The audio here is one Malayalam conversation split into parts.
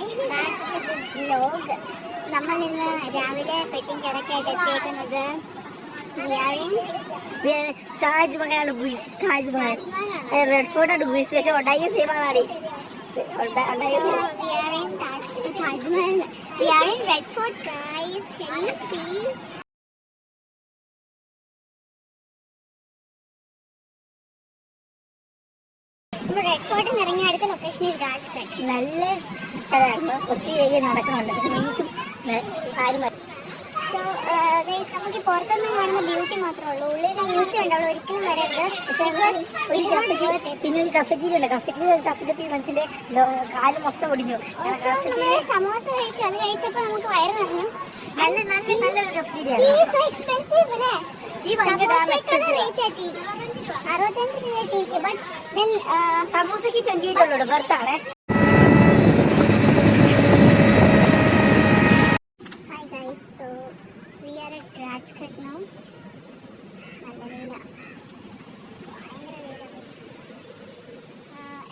guys, back to this vlog. നമ്മൾ ഇന്ന് രാവിലെ പെട്ടിങ് കിടക്കായിട്ട് എത്തിയേക്കുന്നത് താജ്മഹൽ റെഡ് ഫോർട്ട് ഗുയിസ് പക്ഷെ ഉണ്ടാക്കിയ സേവാണി Taj Mahal. We are in Red Fort, guys. Can you see? Red ഫോർട്ടിൽ ഇറങ്ങിയ അടുത്ത ലൊക്കേഷൻ രാജ്ഘട്ട്. നല്ല സ്ഥലമായിരുന്നു, ഒത്തിരി നടക്കുന്നുണ്ട്, പക്ഷെ മീൻസും ആരും. സോ നമുക്ക് പുറത്തൊന്നും കാണുന്ന ബ്യൂട്ടി മാത്രമേ ഉള്ളൂ, ഉള്ളിൽ മ്യൂസിയം ഉണ്ടാവുള്ളൂ, ഒരിക്കലും വരരുത്. പിന്നെ ഒരു കഫറ്റീരിയ ഉണ്ട്, കഫറ്റീരിയ മനുഷ്യന്റെ കാല് മൊത്തം ഒടിഞ്ഞു. സമോസ കഴിച്ചു, അത് കഴിച്ചപ്പോൾ നമുക്ക് വയറ് നിറഞ്ഞു. നല്ല നല്ല നല്ലൊരു കഫറ്റീരിയ. ഈ സമോസയ്ക്ക് 65 രൂപ ടീക്ക്. ബട്ട് ദെൻ സമോസയ്ക്ക് 28 ഉള്ളൂ, ബർത്താണ്. Hi guys, so we are at Rajghat now.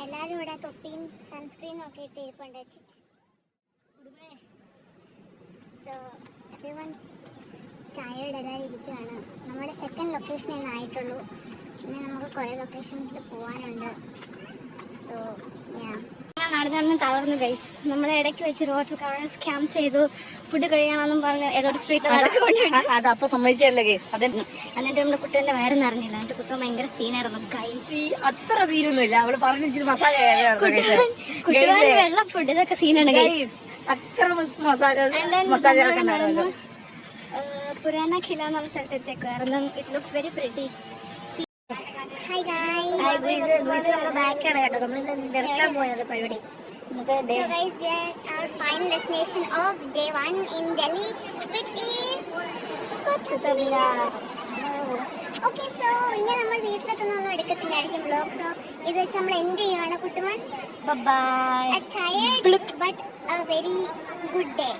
എല്ലാവരും ഇവിടെ തൊപ്പിയും സൺസ്ക്രീനും ഒക്കെ ഇട്ട് ഇരിപ്പുണ്ട്. സോ എവരിവൺസ് ടയേർഡ് എല്ലാവരും ഇരിക്കുകയാണ്. നമ്മുടെ സെക്കൻഡ് ലൊക്കേഷൻ ആയിട്ടുള്ളൂ, പിന്നെ നമുക്ക് കുറേ ലൊക്കേഷൻസിൽ പോകാനുണ്ട്. സോ നടന്നു തകർന്നു ഗൈസ്. നമ്മളെ ഇടയ്ക്ക് വെച്ച് റോഡ് സ്കാം ചെയ്തു, ഫുഡ് കഴിയാമെന്നും പറഞ്ഞ് ഏതൊരു സ്ട്രീറ്റ് അതപ്പൊ സമ്മതിച്ചല്ലേ ഗൈസ്. എന്നിട്ട് നമ്മുടെ കുട്ടീന്റെ വയറ് നിറഞ്ഞില്ല. എന്നിട്ട് കുട്ടൻ ഭയങ്കര സീനായിരുന്നു ഗൈസ്. അത്ര സീനൊന്നുമില്ല, അവള് പറഞ്ഞു മസാല കുട്ടികളുടെ വെള്ള ഫുഡ് ഇതൊക്കെ സീനാണ് ഗൈസ്. അത്ര മസാല പുരാന ഖില എന്ന് പറഞ്ഞ സ്ഥലത്തെത്തേക്കായിരുന്നു. It looks very pretty. Hi guys, ബാക്കാണ് കേട്ടോ, നമ്മൾ നിർത്താൻ പോയത് പരിപാടി. So guys, we are at our final destination of day 1 in Delhi, which is Qutub Minar. Okay, so ഇനി നമ്മൾ വീട്ടിലെത്തുന്നൊന്നും എടുക്കത്തില്ലായിരിക്കും വ്ലോഗ്. സോ ഇത് വെച്ച് നമ്മൾ എൻഡ് ചെയ്യുവാണ് കുട്ടുമൻ. By. A tired but a very good day.